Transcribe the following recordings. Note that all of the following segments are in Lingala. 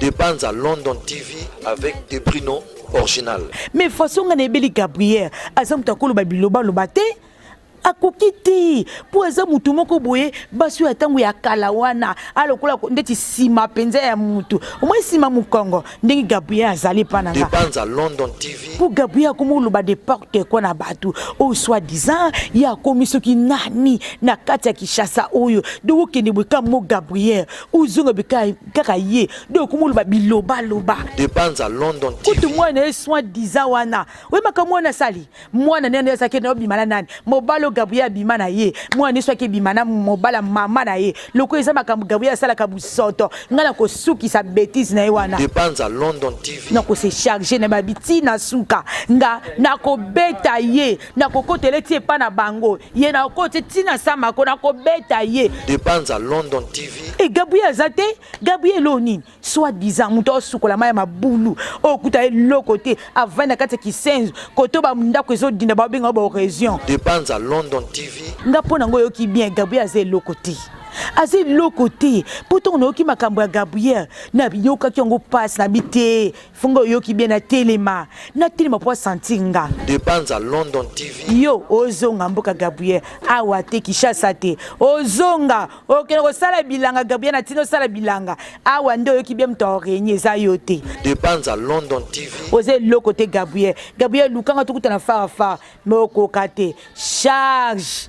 Dépense à London TV avec des Bruno original. Mais façon on ebeli Gabriel azam takolo ba biloba lobate akokiti po eza mutu moko boye basu ya tango ya kala wana alokola ndeti sima penza ya mutu omwe sima mukongo ndenge Gabriel azali pananga. Dépense à London TV pour Gabriel komo loba de porte ko na batu o soi-disant ya komiso ki nani na kati ya Kishasa oyo do kende bweka mo Gabriel uzunga bika kaka ye do komo loba biloba loba. Dépense à London TV kutu mwana soi-disant wana we makamwana sali mwana nene sake na bimana nani mobalo Gabriel bimana ye mwana sake bimana mobala mama na ye loko eza makambo Gabriel sala kabusoto ngala ko suki sa bêtise na ye wana. Dépense à London TV na ko se charger na babiti na suka nga na ko beta ye na ko kotele tie pa na bango ye na ko te tina sama ko na ko beta ye. Dépense à London TV et Gabriel zate Gabriel Oni soi-disant muto sukola maya mabulu o kuta le côté avant na kati kisenzo koto ba ndako ezo dinda ba benga ba région. Dépense à London TV nga pona ngo yoki bien Gabriel zé le côté azé le côté pourtant no ki makambo ya Gabriel na biyoka kyongo passe na bité fungo yoki bien na telema po sentinga. Dépense à London TV Yo ozonga mboka Gabriel awa te Kishasa te ozonga okene ko sala bilanga Gabriel na tino sala bilanga awa ndo yoki bien mto renye za yote. Dépense à London TV Ose le côté Gabriel lukanga tukuta na fara moko kate charge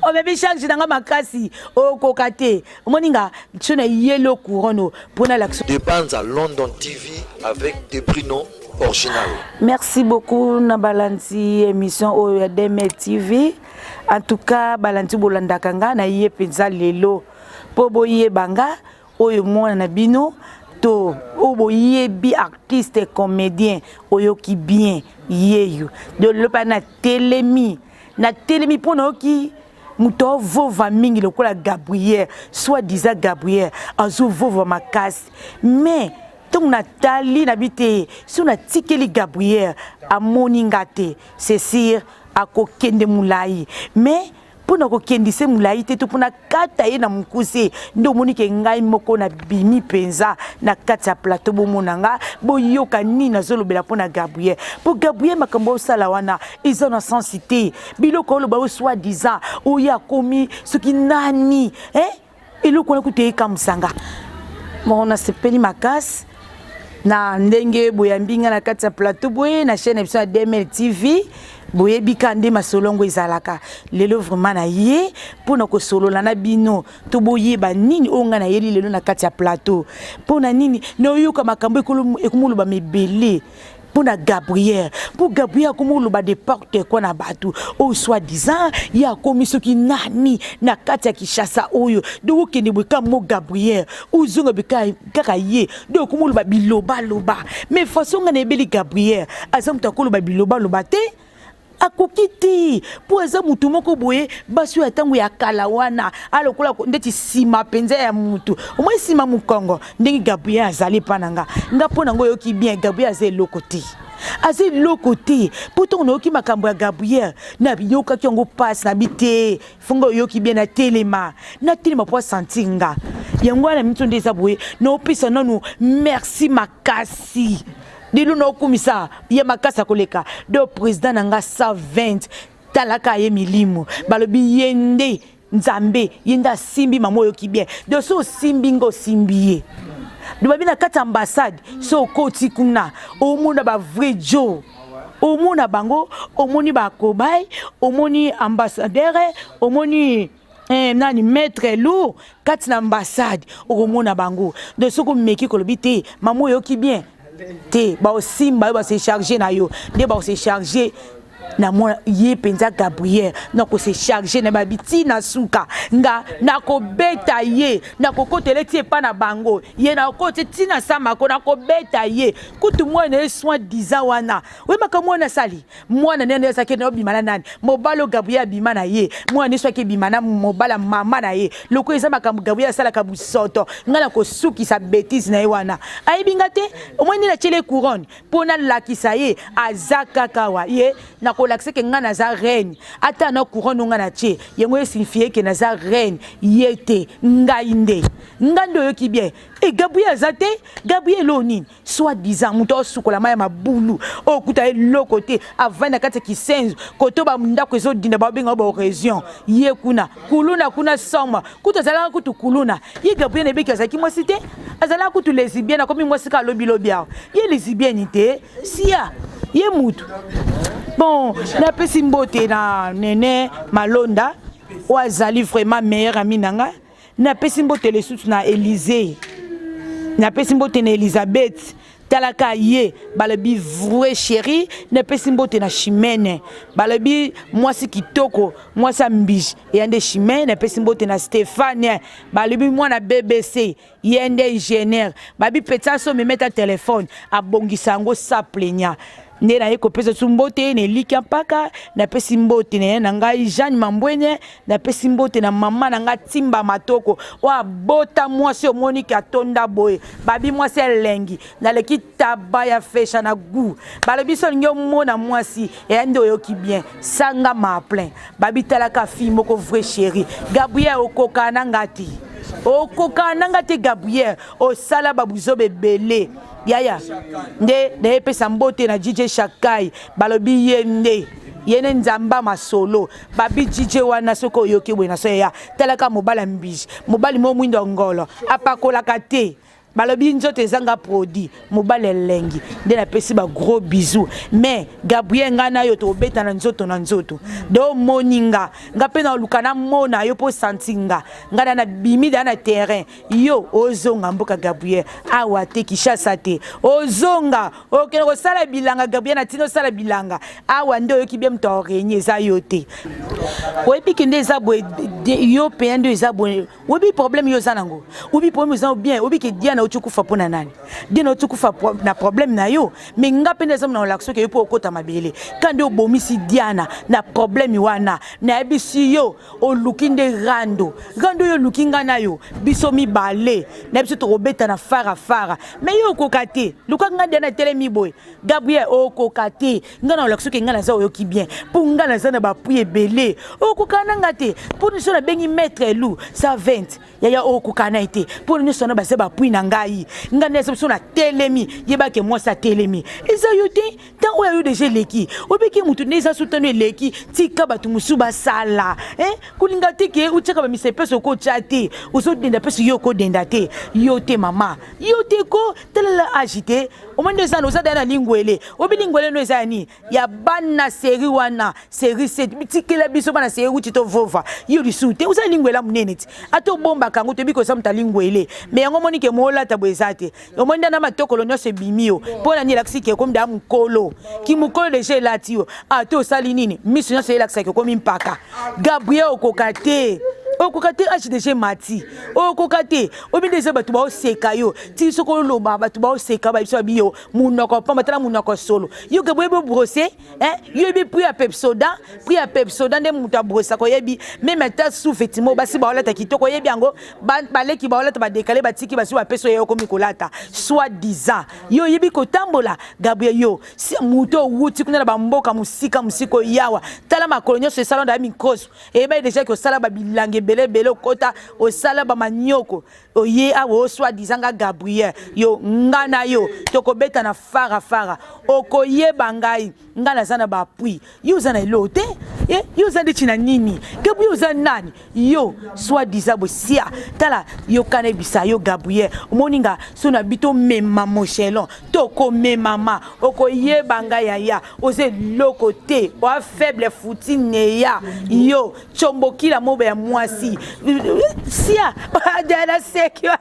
o bébé charge nanga makasi o kokate moninga tuna yellow couronne pour l'action. Dépense à London TV avec des Bruno original. Merci beaucoup na balanti émission au Deme TV. En tout cas balanti bolanda kanga na yé penza lelo po boye banga oyo mwana na bino to oboye bi artiste comédien oyo ki bien yeyo de lopa na telemi pona ki muto vova mingi lokola Gabriel soi-disant Gabriel azo vova makasi mais donc Nathalie nabite si on a tikeli Gabriel a moningate c'est sûr akokende mulai mais pona ko kendise mulai te to pona kata ye na mukuse ndo monike ngai moko na bimi penza na kata plateau bomonanga boyoka ni na zolobela pona Gabriel pour Gabriel makambo sala wana ils ont sensité biloko lo ba soi-disant oya komi soki nani eloko na kuteye kamsanga mona sepeli makasi na ndenge boyambinga na kata plateau boye na chaîne emission Deme TV boye bikande masolongo izalaka lelo vraiment na ye pona ko solola na bino to boye ba nini onga na yeli lelo na kati ya plateau pona nini no yoka makambo ekumulu ba mebele pona Gabriel pour Gabriel kumulu ba de porte ko na batu o soi-disant ya komiso ki nani na kati ya Kishasa oyo do kende bweka mo Gabriel uzunga bika kaka ye do kumulu ba biloba loba mais façon ngane beli Gabriel azam takolo ba biloba loba te akokiti po eza mutu moko boye basu ya tango ya kala wana alokola ndeti sima penza ya mutu omwe sima mukongo ndenge Gabriel azali pananga nga pona ngo yoki bien Gabriel azali loko te pourtant no yoki makambo ya Gabriel na biyoka kyongo passe na bité fungo yoki bien na telema po sentinga yango na mitu ndeza boye no pisa nanu merci makasi Dilu no kumisa ye makasa koleka do président nanga 120 talaka ye milimu balobi yende nzambe yenda simbi mamoyo kibien do so simbi ngo simbiye do babina kata ambassade so koti kuna omuna ba vrai jo omuna bango omoni ba kobay omoni ambassadeur omoni nani maître lourd kati na ambassade omona bango do so ko meki kolobi te mamoyo kibien te ba osimba ba se charger na yo de ba se charger na moi ye penza Gabriel na ko se charger na babiti na suka nga na ko beta ye na ko kotele tie pa na bango ye na ko te tina sama ko na ko beta ye kutu mwana soi-disant wana we makamwana sali mwana nene sake na bimana nani mobalo Gabriel bimana ye mwana sake bimana mobala mama na ye loko eza makambo Gabriel sala kabusoto ngala ko suki sa bêtise na ye wana aibinga te omweni na chele couronne pona lakisa ye azaka kawa ye na akolakse ke nga naza reine ata na couronne nga na tie yengo signifie ke naza reine yete ngai nde ngando yo ki bien et Gabriel azate Gabriel onine soit disant muto sukola maya mabulu okuta lo côté avant na kati kisenzo koto ba ndako ezo dinda ba benga ba région ye kuna kuluna kuna soma kuto zala kutu kuluna ye Gabriel ebeki azaki moi cité azala kutu lesbienne comme moi sika lobi lobia ye lesbienne te sia ye mutu bon na pesi mbote na nene Malonda o azali vraiment meilleur ami nanga na pesi mbote le sous na Élysée na pesi mbote na Elisabeth talaka ye balabi vrai chéri na pesi mbote na Chimene balabi mwasi kitoko mwasi mbiji yande Chimene na pesi mbote na Stéphane balabi mwana BBC yende ingénieur babi petsaso me meta téléphone abongisa ngo sa plenya nde na ye kopesa sumbote ne lika mpaka na pesi mbote ne na ngai Jeanne Mambwenye na pesi mbote na mama na nga Timba Matoko wa bota mwasi Monique atonda boye babi mwasi elengi na leki tabaya fesha na gu balobi so ngyo mona mwasi e ndo yoki bien sanga ma plein babi talaka fi moko vrai chéri Gabriel okoka na ngati okoka na ngati Gabriel o sala babuzo bebele yaya nde de pesa mbote na DJ Shakai balobi yende yene nzamba masolo babi DJ wana soko yoki bwena so ya talaka mobala mbiji mobali mo mwindo ngolo apakola kate balobi nzote ezanga produit mobala lengi nde na pesi ba gros bisous mais Gabriel ngana yo to beta na nzoto do moninga ngapena lukana mona yo po santinga ngana na bimi na terrain yo ozonga mboka Gabriel awa te Kishasa te ozonga okene ko sala bilanga Gabriel na tino sala bilanga awa ndo yo ki bien to renye za yo te oyebi kende za bo yo pe ndo za bo obi problème yo zanango obi problème za bien obi ke dia na utukufa pona nani dino utukufa na problème na yo mais ngape ndeza na olakso ke yo po okota mabele kandi obomisi Diana na problème wana na ebisi yo olukinde rando yo lukinga na yo biso mi bale na biso to robeta na fara mais yo kokate lukanga Diana telemi boy Gabriel okokate ngana olakso ke ngana za yo ki bien pour ngana za na ba puye belé okokana ngate pour nous na bengi maître lou ça 20 yaya okokana ite pour nous na ba se ba puye nanga ngane so na telemi yeba ke moi sa telemi eza yote tant o yo déjà leki obiki mutu neza soutenu leki tika batu musuba sala kulinga tike uchaka ba misepeso ko chate uso denda peso yo ko denda te yote mama yote ko tela agité o monde ça no ça dana lingwele obilingwele no eza ni ya bana série wana série 7 tikela biso bana série utito vova yo lisute uza lingwela munene ato bomba kango te biko samta lingwele mais yango Monique mola tabwezate omonda na matokolo nyose bimio pona ni laksike comme da mukolo ki mukolo deje latio ato sali nini miso nyose laksike comme mpaka Gabriel okokate HDG mati okokate obindeze batu ba oseka yo ti soko loba batu ba oseka ba biso biyo munoko pamba tala munoko solo yo Gabriel bo brosser yo bi pri a Pepsoda nde muta brosa ko yebi même ta sous effectivement basi ba olata kitoko yebi yango ba leki ba olata ba décaler ba tiki ba su ba peso yo komi kolata soit disant yo yebi ko tambola Gabriel yo si muto wuti kuna ba mboka musiko yawa tala ma colonio ce salon da micros e ba déjà ko sala ba bilange bele kota o sala ba manyoko oye awo soit disant Gabriel yo ngana yo tokobeta na fara okoye bangai ngana sana ba pui yo zana lote yo zana china nini Gabriel zana nani yo soit disant bosia tala yo kane bisa yo Gabriel moninga sona bito mema mochelon toko mema okoye bangai ya ose lokote o faible foutine ya yo chombokila mobe ya mwasi sia adana sekyo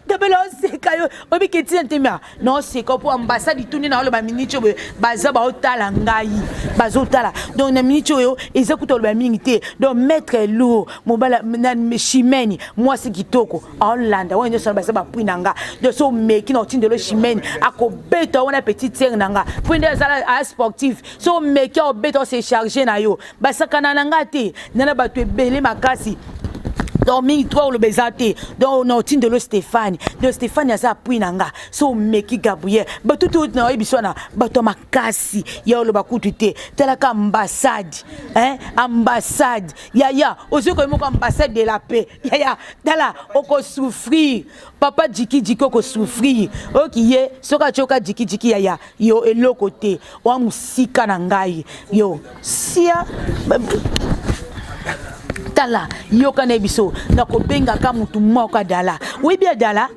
Gabriel sekayo obiki tientemia non seko pour ambassade tuni na lo ba minicho baza ba otala ngai bazotala donc na minicho yo ezakuto lo ba mingite donc maître lourd mobala na Chimene moi c'est kitoko Hollande on yo so baza ba puinanga donc so meki na otinde lo Chimene akobeta on a petite sœur nanga puinde za a sportif so meki obeta se charger na yo basakana nanga te nana batu ebele makasi donc mingi toi le bezate donc on tin de lo Stéphane a ça appui nanga so meki Gabriel ba tout na ebisona ba to makasi ya lo bakutute tela ka ambassade ambassade ya ozoko moko ambassade de la paix ya dala oko souffrir papa jiki oko souffrir okiye soka choka jiki ya yo eloko te wa musika na ngai yo sia tala yo kana biso na ko benga ka mutu moko dala oui bien dala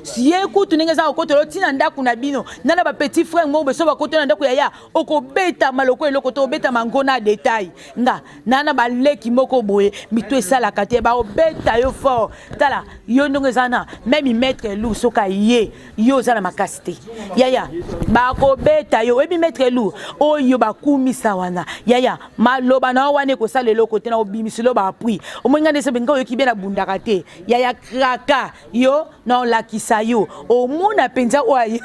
si écoute ninga za okoto tina ndaku na bino nana ba petit frère mo beso ba koto na ndaku ya oko beta maloko eloko to beta mangona détail nga nana ba leki moko boye mitu esala kate ba obeta yo fort tala yo ndonga zana même maître Lou soka ye yo za na makasite ya ba ko beta yo ebi maître Lou o yo ba kumisa wana ya maloba na wane ko sala eloko te na obimisilo ba oui au moins ngane sebenga yo kibela bundaka te ya kraka yo na la kisayo au mona penza oyi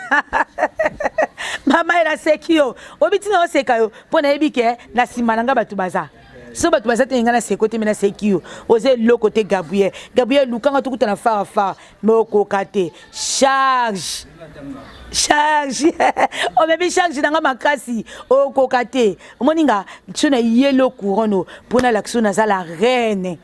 mama ela sekio obitina oseka yo pona ebike na simananga batu baza so batu baza te ngana sekote mena sekio oze lo côté Gabriel lukanga tukuta na fara moko kate charge o bébé charge nanga makasi o kokate moninga tshona yelo couronne pona l'action na la reine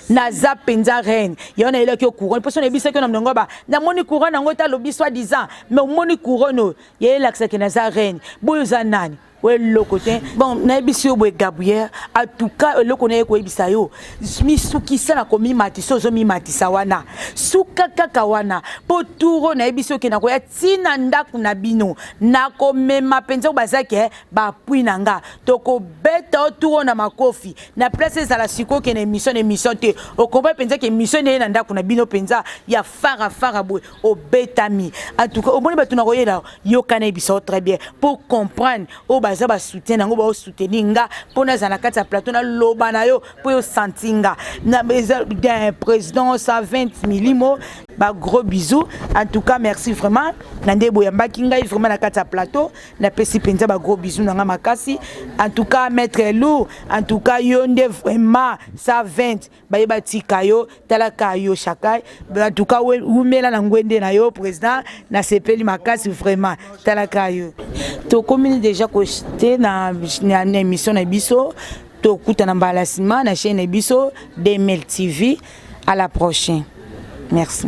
naza penza reine yona ile ko couronne parce que bisa que na ndongo ba na moni couronne ngo ta lobi soit disant mais moni couronne yele l'action que naza reine boyo za nani ouais le côté bon na ebisi obwe Gabriel en tout cas le connaît ko ebisa yo misuki sana ko mi matiso zo mi matisa wana suka kaka wana po turo na ebisi ke na ko ya tina ndaku na bino na ko mema penza bazake ba pui nanga to ko beta turo na makofi na place za la siko ke na émission te o ko ba penza ke émission na ndaku na bino penza ya fara boy o betami en tout cas o boni ba tuna ko yela yo kana ebisa très bien pour comprendre o baza ba soutien nango ba soutenir nga pona za na kati ya plateau na loba na yo po yo sentinga na d'un président 120 milimo ba gros bisous en tout cas merci vraiment na ndebo ya mbaki ngai vraiment na kati ya plateau na pesi penza ba gros bisous nanga makasi en tout cas maître Lou en tout cas yo nde vraiment 120 ba yeba tika yo talaka yo chakai en tout cas umela na ngwende na yo président na sepeli makasi vraiment talaka yo to commune déjà te na émission na biso to kuta na balasima na chaîne biso DML TV. À la prochaine. Merci.